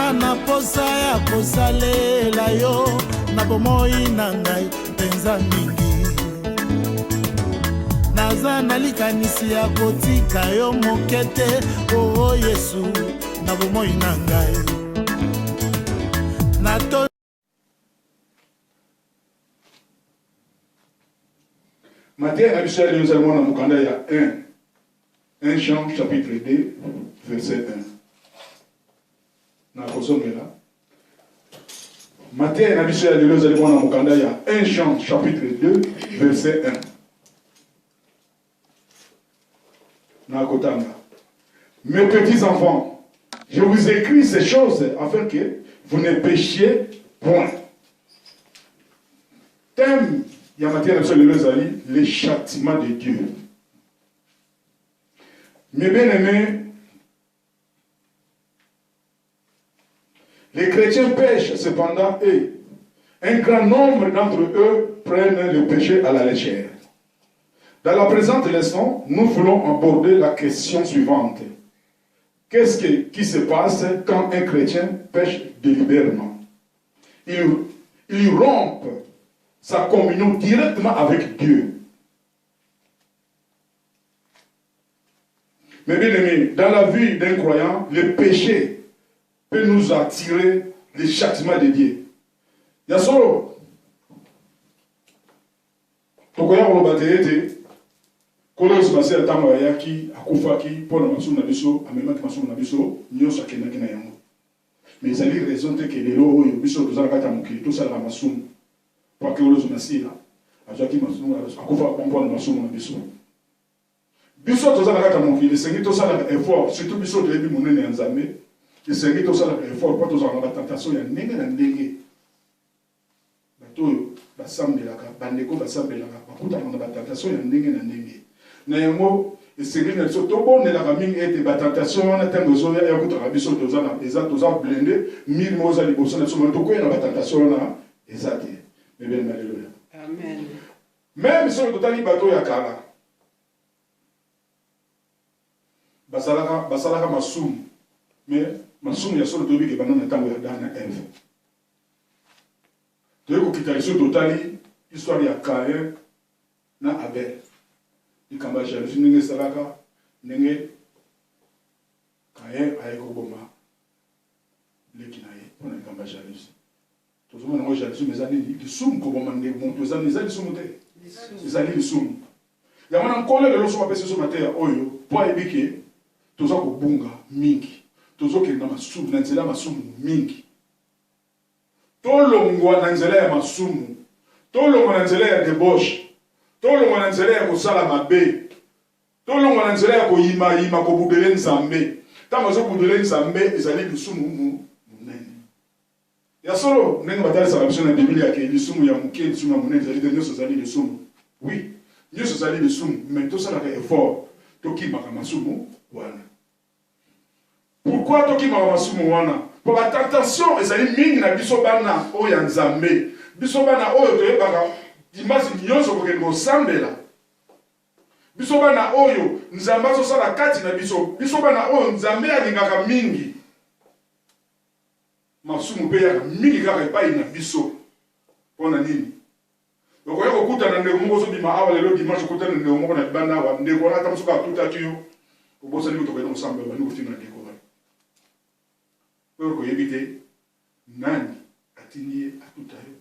naza na posa ya kosalela yo na bomoi na ngai mpenza mingi. Naza na likanisi ya kotika yo mokete o Yesu na bomoi na ngai. Matthieu a dit nous allons dans Mukanda, il y a 1 Jean chapitre 2 verset 1. Matthieu a dit nous allons dans Mukanda, il y a 1 Jean chapitre 2 verset 1. Mes petits enfants, je vous écris ces choses afin que vous ne péchiez point. Thème, il y a matière les châtiments de Dieu. Mes bien-aimés, les chrétiens pêchent cependant et un grand nombre d'entre eux prennent le péché à la légère. Dans la présente leçon, nous voulons aborder la question suivante. Qu'est-ce qui se passe quand un chrétien pêche délibérément? Il rompt sa communion directement avec Dieu. Mais bien aimé, dans la vie d'un croyant, le péché peut nous attirer les châtiments de Dieu. Il y a solo. Tokoya robatete, kolo se à tamo yaki, akufaki, pour le mansou nabiso, amema ki mansou nabiso, nyosa kena kena yango. Mais ça lui raison que les lois biso tozala kata mokili, tout ça la mansou. Pour que vous soyez là, ajaki mansou akufa comprendre mansou nabiso. Biso tozala kata mokili, sengi tozala effort, surtout biso de lebi monene nzambe, et sengi tozala effort pour tozala na tentation ya ndenge na ndenge. Bato basambelaka, bandeko basambelaka, bakuta na tentation ya ndenge na ndenge. Na yango esengeli na biso tobonelaka mingi ete batentation wana ntango ezoya ya kutaka biso toza blende mili moza liboso na biso me tokoya na batentation wana eza te. Amen. Même si on totali bateau ya kala, basalaka masum, mais masum ya solo tobi ke banana tango ya dana Eve. Toyeko kitaliso totali histoire ya Caïn na Abel. Ikamba jalousie nenge salaka nenge Caïn ayeko boma leki na ye pona ikamba jalousie. Tout le monde a jalousie, mais les soum comme on dit, mon tous les amis sont montés. Les amis soum. Il y a un collègue de l'eau sur ce matin, oyo, pour ébiquer, tous les bunga mingi, tous les qui n'ont soum, n'enzela ma soum mingi. Tout le monde n'enzela ma soum, tout le monde n'enzela débauche, tout le monde n'enzela ko salamabe, tout le monde n'enzela ko ima ko bubele nzambe. Tant que zo bubele nzambe, ezali le soum. Il y a solo, nous avons dit dans la Bible que les soum ya muke, les soum ya munene, nous sommes les soum. Oui, nous sommes les soum, mais tout ça est effort. Toki makamasumu wana. Pourquoi toki makamasumu wana? Pour la tentation, ils allaient mine na bisobana o ya nzambe. Bisobana o yo baka dimanche nyonso ko ke sambela. Bisobana oyo nzamba so sala kati na biso. Bisobana oyo nzambe alingaka mingi. Masumu pe ya mingi kaka epai na biso pona nini okoya kokuta na ndeko moko so bima awa lelo dimanche kokuta na ndeko moko na banda wa ndeko na tamsuka tuta tuyo obosa ni kutoka na musamba ba ndiko tina ndeko ba kwa ko yebite nani atini atuta yo.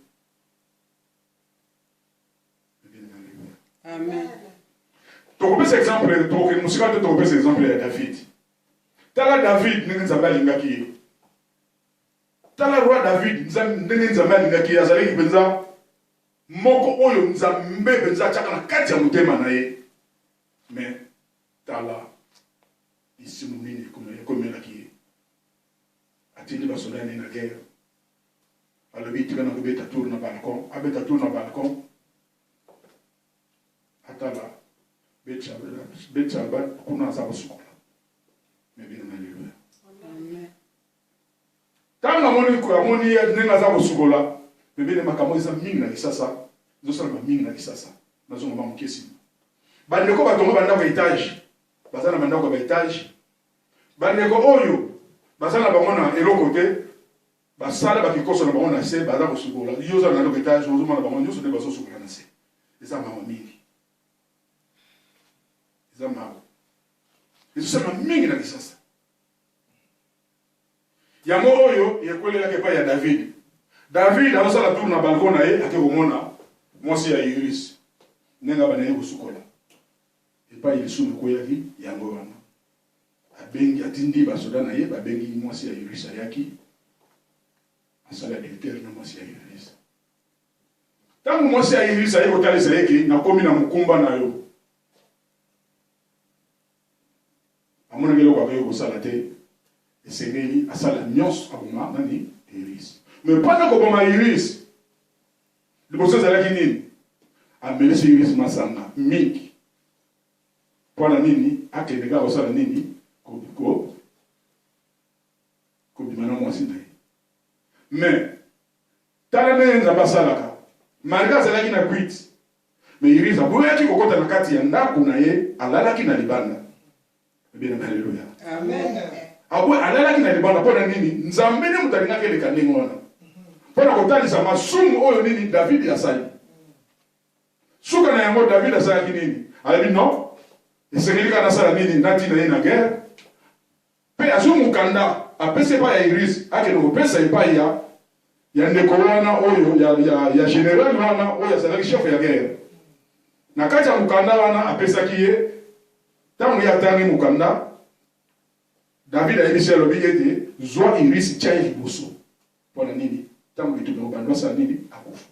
Amen. Tokopesa exemple toke musika to tokopesa exemple ya David. Tala David ningi nzamba lingaki Tala roi David, ndenge nzambe alingaki azalaki mpenza moko oyo nzambe mpenza atiaka na kati ya motema na ye. Mais tala isimu nini ekomelaki ye. Atindi basoda ne na guerre. Alobi tika na kobeta tour na balcon, abeta tour na balcon. Atala betcha kuna za basukola. Mais bien alléluia. Amen. Tant amoni nenga za kosukola bebele makambo eza mingi na kisasa zosala ba mingi na kisasa nazo ngoma mukesi bandeko batonga bandako etage bazana bandako ba etage bandeko oyo bazana bango na eloko te basala bakikoso na bango na se baza kosukola yo oza na loko etage ozomona bango nyonso nde bazosukola na se eza mawa mingi eza mawa ezosala mingi na kisasa yango oyo ekwelelaka epai ya David azosala tour na balkon na ye ake komona mwasi ya Iris ndenge bana ye kosukola epai lisumu ekweyaki yango wana abengi atindi basoda na ye babengi mwasi ya Iris ayaki asala directeur na mwasi ya Iris tangu mwasi ya Iris aye kotalisa yeke nakomi na mukumba na yo amonaki eloko akoki kosala te esengeli asala nyonso akoma nani Iris me mpona koboma Iris liboso ezalaki nini amelisi Iris masanga mingi mpona nini akende kaka kosala nini kobima na mwasi na ye me tala ndenge Nzambe asalaka malgré azalaki na kwiti me Iris aboyaki kokota na kati ya ndako na ye alalaki na libanda ebena haleluya amen alalaki na libanda mpona nini Nzambe nde moto alingaki eleka ndenge wana mpona kotalisa masumu oyo nini David asali suka na yango David asalaki nini alobi non esengeli kaka nasala nini natina ye na guerre mpe azomukanda apesa epai ya Iris akende kopesa epai ya ndeko wana oyo ya général wana oyo azalaki chef ya guerre na kati ya mukanda wana apesaki ye ntango ye atangi mukanda David ayebisi alobi ete zwa Iris tia ye liboso mpona nini ntango bitumba kobanda basala nini akufa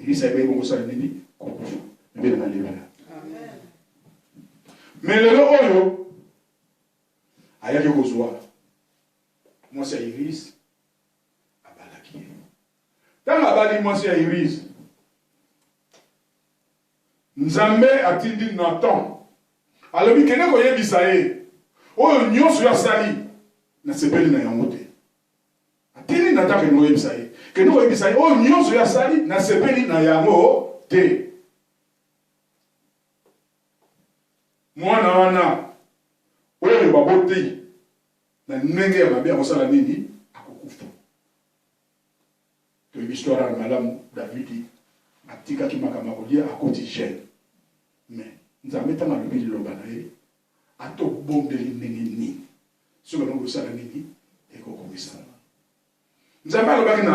Iris ayebaki bongo osala nini kokufa mbele na levela me lelo oyo ayaki kozwa mwasi ya Iris abalaki ye ntango abali mwasi ya Iris Nzambe atindi Nathan alobi kende koyebisa ye oyo nyonso yo asali nasepeli na yango te atindi Nathan kende koyebisa ye kende koyebisa ye oyo nyonso yo asali nasepeli na yango te mwana wana oyo babotei na ndenge ya mabe akosala nini akokufa toyebi histoire ya malamu Davidi atikaki makambo akolia akoti jeune me Nzambe ntango alobi liloba na ye atobombeli ndenge nini soki alongo kosala nini ekokomisana Nzambe alobaki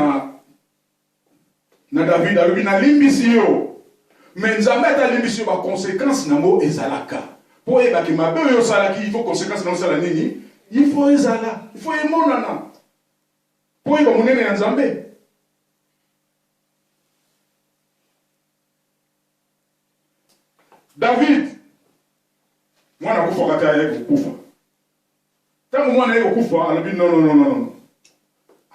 na David alobi nalimbisi yo me Nzambe atalimbisi yo baconséquence nango ezalaka po oyebaki mabe oyo osalaki il faut conséquence nango osala nini il faut ezala il faut emonana po oyeba monene ya Nzambe David mwana akufaka te ayeki kokufa ntango mwana ayeki kokufa alobi non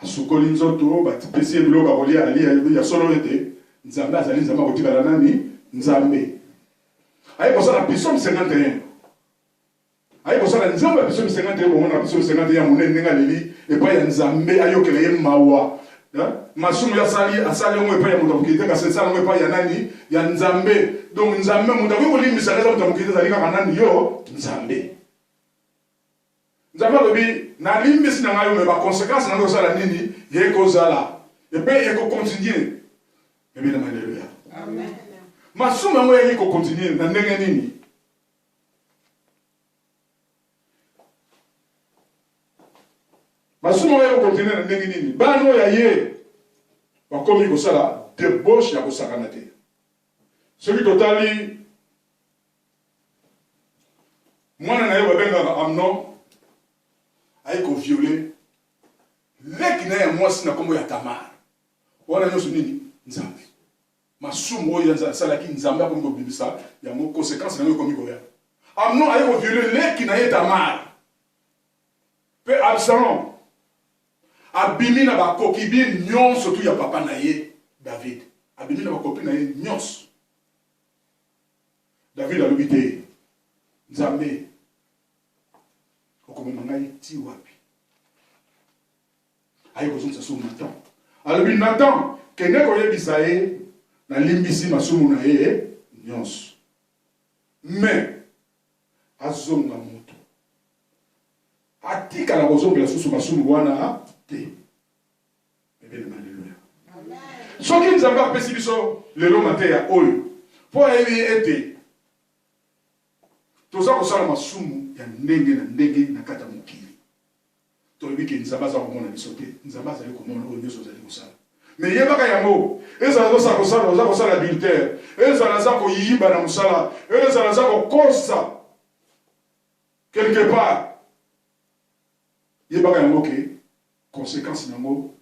asukoli nzoto batipesi ye biloko akolia alia ya solo ete Nzambe azali Nzambe akotikala nani Nzambe aye kosala psaume 51 aye kosala Nzambe psaume 51 omona psaume 51 ya monene ndenge aleli epai ya Nzambe ayokela ye mawa masumu ya asali yango epai ya moto akokili te kasi esala yango epai ya nani ya Nzambe donc Nzambe moto akoki kolimbisa eza moto akokili te ezali kaka nani yo Nzambe Nzambe alobi nalimbisi na ngai yo me baconséquence nango osala nini ye ekozala epe ekokontinue ebelema haleluya amen masumu yango yaki kokontinue na ndenge nini masumu yango yaki kokontinue na ndenge nini bana oyo ya ye bakomi kosala debauche ya kosakana te soki totali mwana na ye babengaka Amnon ayi koviole leki na ya mwasi na kombo ya Tamar wana nyonso nini Nzambe masumu oyo asalaki Nzambe akomi kobimisa yango conséquence nango ekomi koya Amnon ayi koviole leki na ye Tamar mpe Absalom abimi na bakokibi nyonso tu ya papa na ye David abimi na bakopi na ye nyonso David alobi te Nzambe okomema ngai ti wapi aye kozongisa sumu Nathan alobi Nathan kende koyebisa ye nalimbisi masumu na ye nyonso me azonga moto atikala kozongela susu masumu wana te Alléluia. Soki nzambe apesi biso lelo matin ya oyo po ayebi ete toza kosala masumu ya ndenge na ndenge na kati ya mokili toyebi ke nzambe aza komona biso te nzambe azali komona oyo nyonso ozali kosala me yebaka yango ezala oza kosala adultère ezala aza koyiba na mosala ezala aza kokosa quelque part yebaka yango ke conséquence nango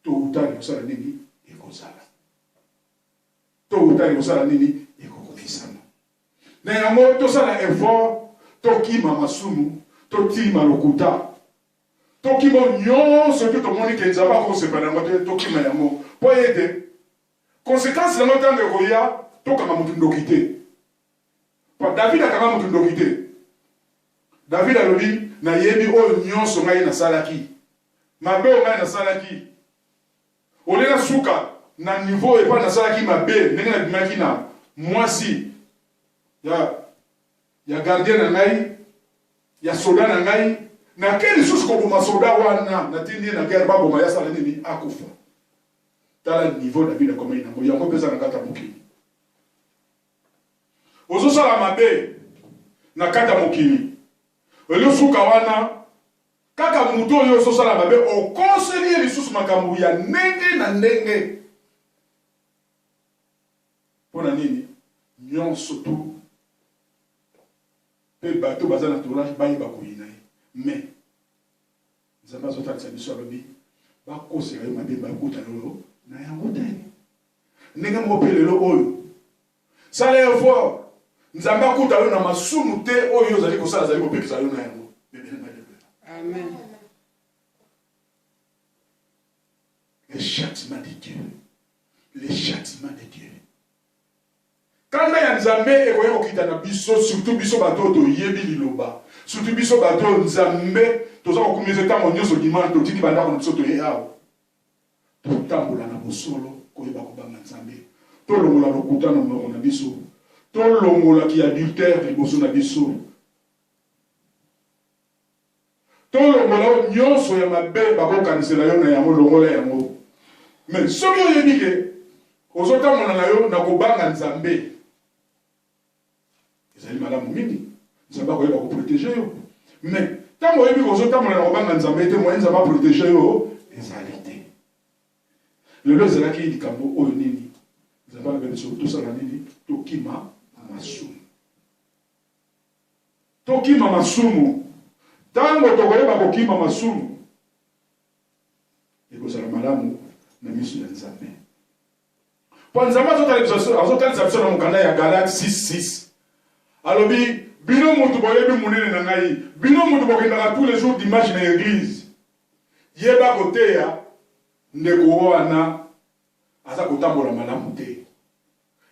to utali kosala nini ekozala to utali kosala nini ekokofisama na yango tosala effort tokima masumu totima lokuta tokima nyonso te tomoni ke nzambe akosepela yango te tokima yango po ete conséquence nango ntango ekoya tokanga motu ndoki te David akanga motu ndoki te David alobi nayebi oyo nyonso ngai nasalaki mabe oyo ngai nasalaki olela suka na niveau epa nasalaki mabe ndenge nabimaki na mwasi ya gardien na ngai ya soda na ngai na ke lisusu koboma soda wana natindi na guerre baboma yasala nini akufa tala niveau David akomai nango yango mpenza na kati ya mokili ozosala mabe na kati ya mokili elisuka wana kaka mutu oyo ozosala mabe okoseli ye lisusu makambo ya ndenge na ndenge mpona nini nyonso tu mpe bato baza na tourage bayeba koyina ye mais nzambe azotalisa biso alobi bakosela yo mabe bakuta lelo na yango te ndenge moko mpe lelo oyo sala effort nzambe akuta yo na masumu te oyo ozali kosala azali kopekisa yo na yango amen. Le châtiment de Dieu. Le châtiment de Dieu. Quand il y a Nzambe ekoye kokita na biso surtout biso bato toyebi liloba surtout biso bato Nzambe toza kokumisa ntango nyonso dimanche totiki bandako na biso toye awa totambola na bosolo koyeba kobanga Nzambe tolongola lokuta na monoko na biso tolongolaki adultère liboso na biso tolongola nyonso ya mabe bakokanisela yo na yango longola yango mais soki oyebi ke ozotambola na yo na kobanga Nzambe ezali malamu mingi Nzambe akoyeba koprotege yo mais ntango oyebi ke ozotambola na kobanga Nzambe te moye Nzambe aprotege yo ezali te lelo ezalaki likambo oyo nini Nzambe alobeli biso tosala nini tokima masumu tokima masumu tango tokoyeba kokima masumu ekozala malamu na miso ya Nzambe po Nzambe azotalisa biso na mokanda ya Galate 6:6 alobi bino mutu boyebi monene na ngai bino mutu bokendaka tous les jours dimanche na église yeba koteya ndeko wana aza kotambola malamu te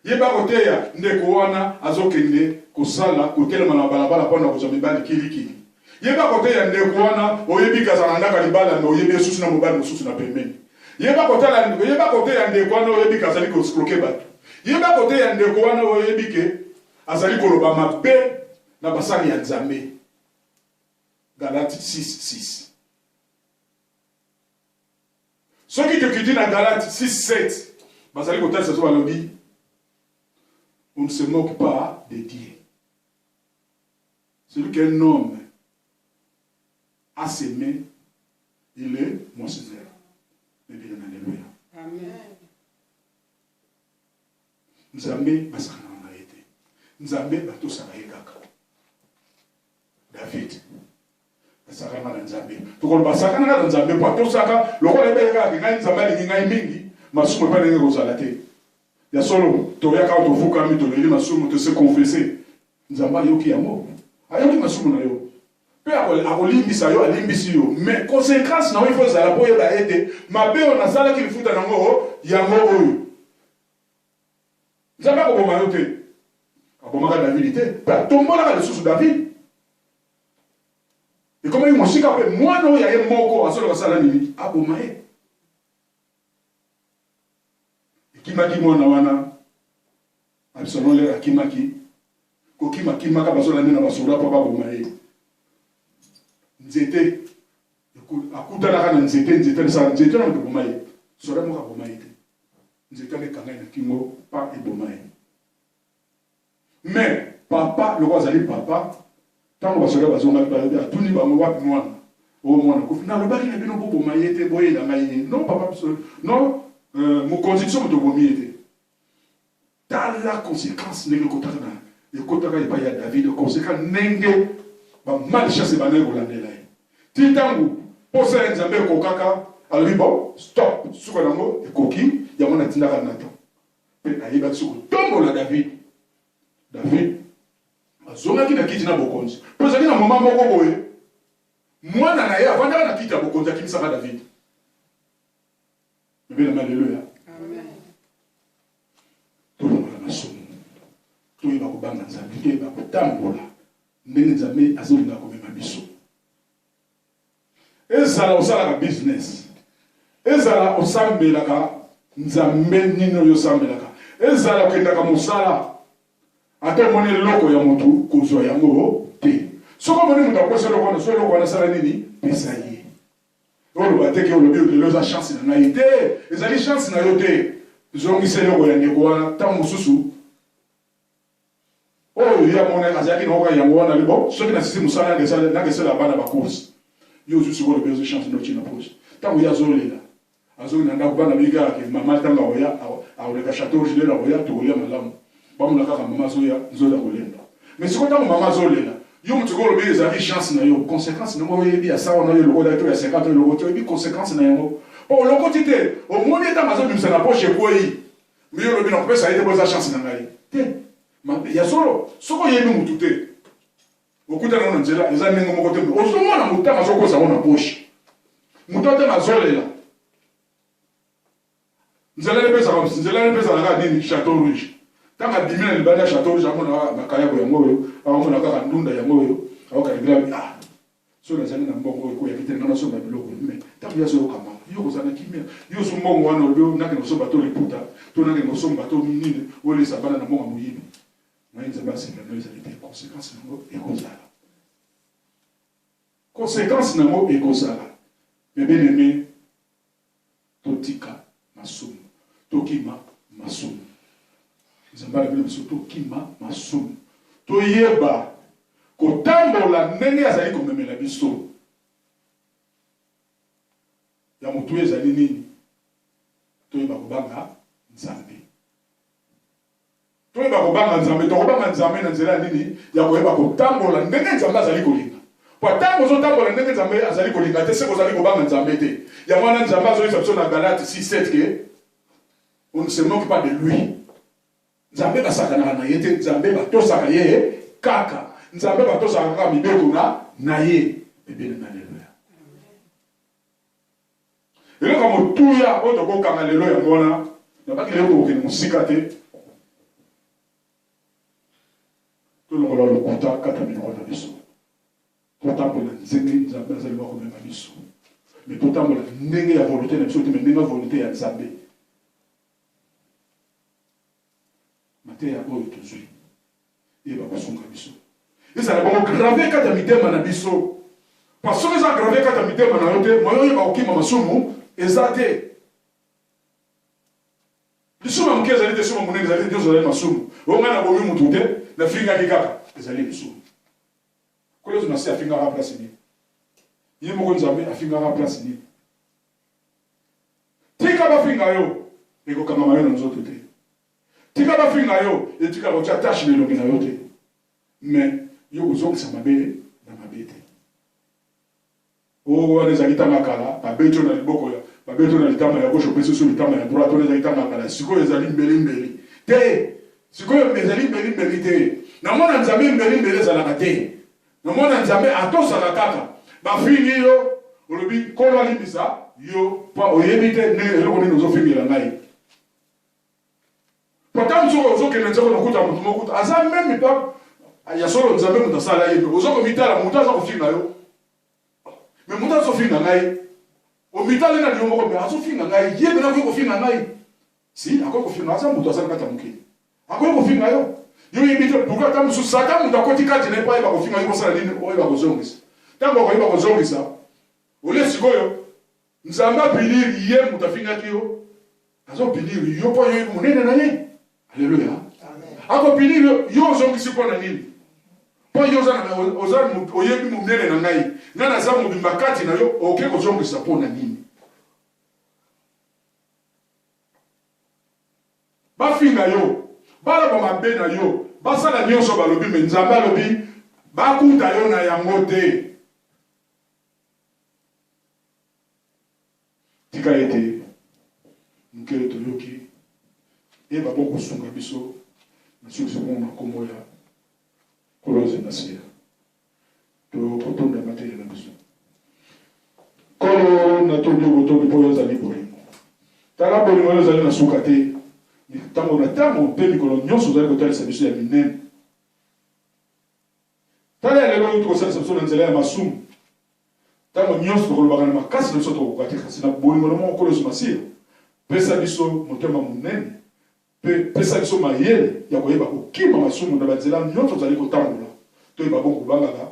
yeba koteya ndeko wana azokende kosala kotelema na balabala mpona kozwa mibali kilikili yeba koteya ndeko wana oyebi kazala ndaka libala na oyebi esusu na mobali mosusu na pembeni yeba koteya ndeko wana oyebi kazali koskroke bato yeba koteya ndeko wana oyebi ke azali koloba mabe na basali ya Nzambe Galate 6:6 soki tokiti na Galate 6:7 bazali kotalisa so balobi on ne se moque pas de Dieu. Celui qu'un homme a semé, il est moissonneur. Alléluia. Amen. Nzambe basakana na yete. Nzambe batosaka yekaka. David basakana na Nzambe. Tokolo basakana na Nzambe po tosaka lokola ebeka ngai Nzambe alingi ngai mingi masumu pa ndenge kozala te. Ya solo toyaka tovuka mi toleli masumu to se confesser. Nzambe ayoki yango. Ayoki masumu na yo. Pe akolimbisa yo alimbisi yo mais conséquence na yo il faut zala po yeba ete mabe on asala ki lifuta nango yango oyo. Nzambe akoboma yo te. Akobomaka David te. Pa tombolaka lisusu David. Et comme il m'a pe mwana oyo aye moko asolo kasala nini aboma ye. Kimaki mwana wana Absalom le akimaki kokimaki maka bazola nena basoda pa baboma ye nzete akutana kana nzete na boma ye soda moko aboma ye te nzete alekanga ye na kingo pa eboma ye mais papa loko azali papa ntango basoda bazongaki atuni bango wapi mwana oyo mwana kofi nalobaki na bino boboma ye te boyela ngai nini non papa non mokonzi biso moto obomi ye te tala conséquence ndenge ekotaka epai ya David conséquence ndenge bamalchance ebandaki kolandela ye ti ntango posa ya nzambe ekokaka alobi bon stop suka nango ekoki yango natindaka Nathan mpe ayebaki so kotombola David azongaki na kiti na bokonzi mpo ezali na moma moko boye mwana na ye avandaka na kiti ya bokonzi akimisaka David ebelama aleluya tolongola masumu toyeba kobanga nzambe toyeba kotambola ndenge nzambe azolinga komema biso ezala osalaka business ezala osambelaka nzambe nini oyo osambelaka ezala okendaka mosala ata omoni eloko ya motu kozwa yango te soki omoni moto akosa eloko wana so eloko wana asala nini pesa ye oloba teke olobi lelo eza chance na ngai te ezali chance na yo te zongisa eloko ya ndeko wana ntango mosusu oyo ya mona azalaki na oka yango wana libo soki nasisi mosala nakesala bana bakursi yo ozu sikoyo olobi ezo chance notina poche ntango ye azolela azongi ndako bana bigalake mama ntango aoya aoleka chateau gile na oya tokolia malamu bamona kaka mama nzoya kolemba mais sikoyo ntango mama azolela yo moto ko olobi ezalaki chance na yo conséquence nango oyebi ya sawa na yo eloko to ya 50 eloko to oyebi conséquence na yango mpo olokoti te omoni ntango azobimisa na poche ekweyi mais yo olobi na kopesa ye te po eza chance na ngai te ya solo soki oyebi motu te okutana na nzela eza ndenge moko te ozomona motu ntango azokosa ngo na poche motu atanga azolela nzela epesaka kaka nini chateau rouge ntango abimi na libanda ya chateau rouge amona makayako yango oyo aomona kaka ndunda yango oyo aokalingila soki nazali na mbongo oyo koyaki te ngana somba biloko me ntango ya soyokama yo kozala kimia yo so mbongo wana olobi nakende kosomba to liputa to nakende kosomba to nini olesa bana na mbongo moyibi ngai nzambe asengela no ezali te conséquence nango ekozala conséquence nango ekozala me bien aimé totika masumu tokima masumu nzambe alobela biso tokima masumu toyeba kotambola ndenge azali komemela biso ya motu ezali nini toyeba kobanga nzambe tokobanga nzambe na nzela nini ya koyeba kotambola ndenge nzambe azali kolinga po ntango ozotambola ndenge nzambe azali kolinga te se kozali kobanga nzambe te yango wana nzambe azoyisa biso na Galate 6:7 ke on ne se moque pas de lui nzambe basakanaka na ye te nzambe batosaka ye kaka nzambe batosaka kaka mibeko na ye ebele na leloya eloko motuya oyo tokokanga lelo yango wana nabaki lelo kokokende mosika te tolongola lokuta kata minoko na biso totambola nzenge nzambe azali bakomema biso me totambola ndenge ya volonté na biso te me ndenge ya volonté ya nzambe mateya oyo tozwi yeba kosunga biso ezala bongo grave kati ya mitema na biso parce soki eza grave kati ya mitema na yo te moyo oyeba kokima masumu eza te lisumu ya moke ezali te sumu ya monene ezali te nyonso ezali masumu oyo ngai nabomi motu te nafingaki kaka ezali lisumu kolezo na se afingaka place nini ye moko nzambe afingaka place nini tika bafinga yo ekokangama yo na nzoto te tika bafinga yo etika kotia tashe na elongi na yo te mais yo kozongisa mabe na mabe te oyo wana ezali tanga kala babeti oyo na liboko babeti oyo na litama ya gauche opesi so litama ya droite oyo ezali tanga kala sikoyo ezali mbelimbeli te sikoyo ezali mbelimbeli te namona nzambe mbelimbeli ezalaka te namona nzambe atosaka kaka bafingi yo olobi kolo alimbisa yo pa oyebi te ndenge eloko nini ozofingela ngai pourtant soki ozokende nzoko nokuta motu mokuta aza meme pa ya solo nzambe moto asala ye ozokomitala moto aza kofinga yo me moto azofinga ngai omitali na liyo moko me azofinga ngai ye bena akoki kofinga ngai si akoki kofinga aza moto asali kati ya mokili akoki kofinga yo yoyebi te pourkui ata mosusu sata moto akoti kati na ye mpo ayeba kofinga yo kosala nini oyeba kozongisa ntango akoyeba kozongisa olie sikoyo nzambe apinir ye moto afingaki yo azopinir yo mpo yo monene na ye. Alléluia. Akopinir yo ozongisi mpo na nini? Mpo yo oza oyebi monene na ngai nga naza mobimba kati na yo oke kozongisa mpo na nini? Bafinga yo balaba mabe na yo basala nyonso balobi me nzambe alobi bakuta yo na yango te. Tika ete nkele toyoki eba boko sunga biso na suki na kombo ya koloze na sia to kotonda materi na biso kolo na tobi botobi po yozali bolingo tala bolingo yozali na suka te tango na tango mpe mikolo nyonso ozali kotalisa biso ya minene. Tala ya lelo oyo tokosalisa biso na nzela ya masumu tango nyonso tokolobaka na makasi na biso tokokoka te kasi na bolingo na moko kolozo masia pesa biso motema monene mpe pesa biso mayele ya koyeba kokima masumu na banzela nyonso ozali kotambola toyeba bongo kobangaka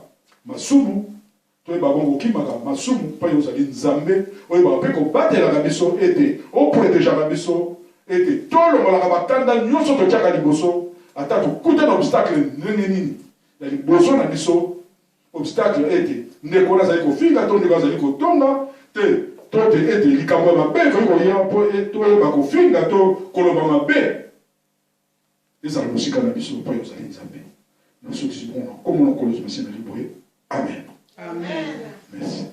masumu toyeba bongo kokimaka masumu mpo yo ozali nzambe oyebaka mpe kobatelaka biso ete oprotegeaka biso ete tolongolaka bakanda nyonso totiaka liboso ata tokuta na obstacle ndenge nini ya liboso na biso obstacle ete ndeko azali kofinga to ndeko azali kotonga te to te ete likambo ya mabe ekoki koya mpo toyeba kofinga to koloba mabe ezala mosika na biso mpo ozali nzambe na soki komona kolozo masi na liboye. Amen. Amen. Merci.